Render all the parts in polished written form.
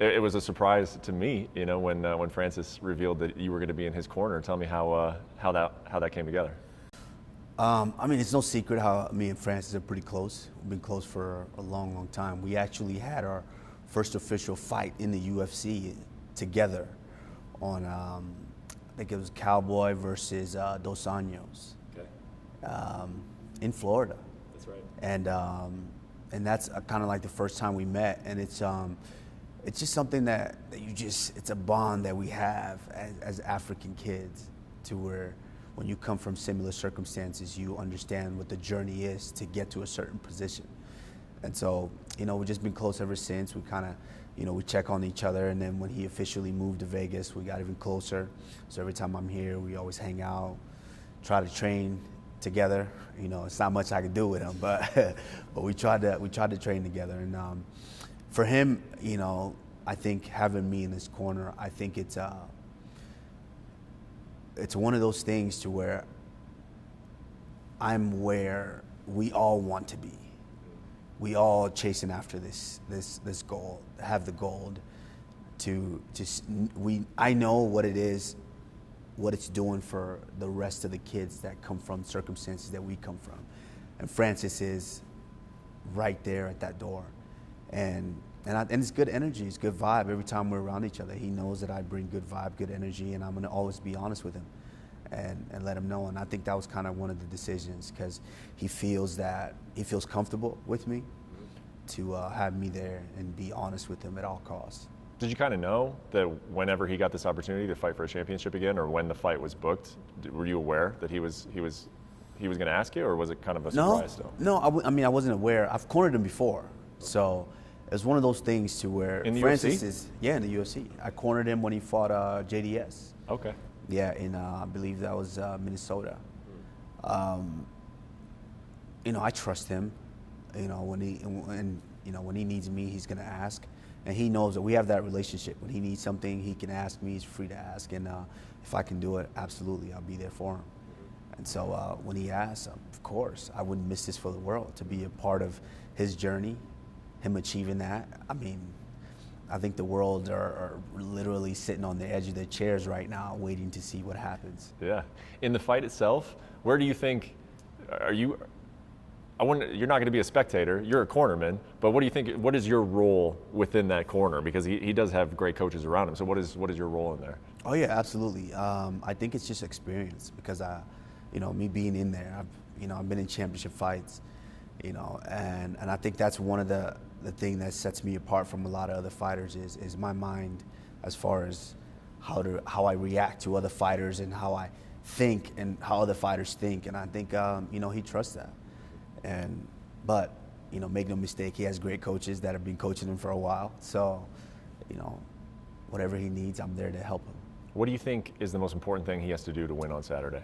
It was a surprise to me, you know, when Francis revealed that you were going to be in his corner. Tell me how that came together. I mean, it's no secret how me and Francis are pretty close. We've been close for a long, long time. We actually had our first official fight in the UFC together on, I think it was Cowboy versus Dos Anjos. Okay. In Florida. That's right. And that's kind of like the first time we met, and it's just something that it's a bond that we have as African kids, to where when you come from similar circumstances, you understand what the journey is to get to a certain position. And so, you know, we've just been close ever since. We kind of, you know, we check on each other, and then when he officially moved to Vegas, we got even closer. So every time I'm here, we always hang out, try to train together. You know, it's not much I can do with him, but we tried to train together. And for him, you know, I think having me in his corner, I think it's one of those things to where I'm where we all want to be. We all chasing after this goal, have the gold. I know what it is, what it's doing for the rest of the kids that come from circumstances that we come from. And Francis is right there at that door. And it's good energy, it's good vibe. Every time we're around each other, he knows that I bring good vibe, good energy, and I'm gonna always be honest with him and let him know. And I think that was kind of one of the decisions, because he feels comfortable with me to have me there and be honest with him at all costs. Did you kind of know that whenever he got this opportunity to fight for a championship again, or when the fight was booked, were you aware that he was going to ask you, or was it kind of a surprise still? No, I mean, I wasn't aware. I've cornered him before, so it was one of those things to where in the Francis UFC? In the UFC. I cornered him when he fought JDS. Okay. Yeah, in I believe that was Minnesota. You know, I trust him. You know, when he needs me, he's gonna ask. And he knows that we have that relationship. When he needs something, he can ask me. He's free to ask, and if I can do it, absolutely, I'll be there for him. And so when he asks, of course, I wouldn't miss this for the world, to be a part of his journey, him achieving that. I mean, I think the world are literally sitting on the edge of their chairs right now, waiting to see what happens. Yeah. In the fight itself, where do you think you're not going to be a spectator, you're a cornerman, but what do you think, what is your role within that corner? Because he does have great coaches around him, so what is your role in there? Oh yeah, absolutely. I think it's just experience, because you know, me being in there, I've been in championship fights, you know, and I think that's one of the thing that sets me apart from a lot of other fighters is my mind, as far as how I react to other fighters and how I think and how other fighters think, and I think you know, he trusts that. But you know, make no mistake, he has great coaches that have been coaching him for a while. So, you know, whatever he needs, I'm there to help him. What do you think is the most important thing he has to do to win on Saturday?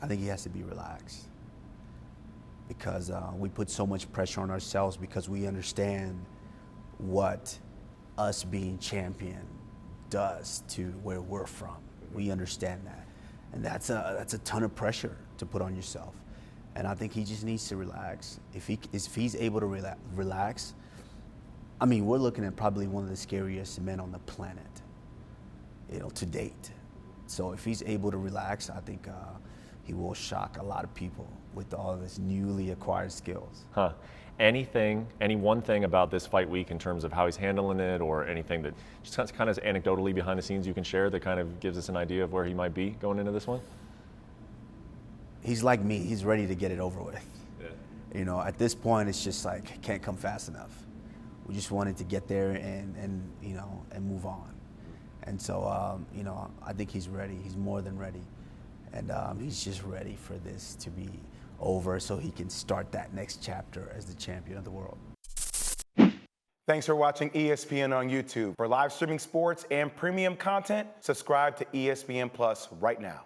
I think he has to be relaxed, because we put so much pressure on ourselves, because we understand what us being champion does to where we're from. We understand that, and that's a ton of pressure to put on yourself. And I think he just needs to relax. If he's able to relax, I mean, we're looking at probably one of the scariest men on the planet, you know, to date. So if he's able to relax, I think he will shock a lot of people with all of his newly acquired skills. Huh. Any one thing about this fight week in terms of how he's handling it, or anything that just kind of anecdotally behind the scenes you can share that kind of gives us an idea of where he might be going into this one? He's like me. He's ready to get it over with. Yeah. You know, at this point, it's just like, can't come fast enough. We just wanted to get there and you know, and move on. And so, you know, I think he's ready. He's more than ready. And he's just ready for this to be over, so he can start that next chapter as the champion of the world. Thanks for watching ESPN on YouTube. For live streaming sports and premium content, subscribe to ESPN Plus right now.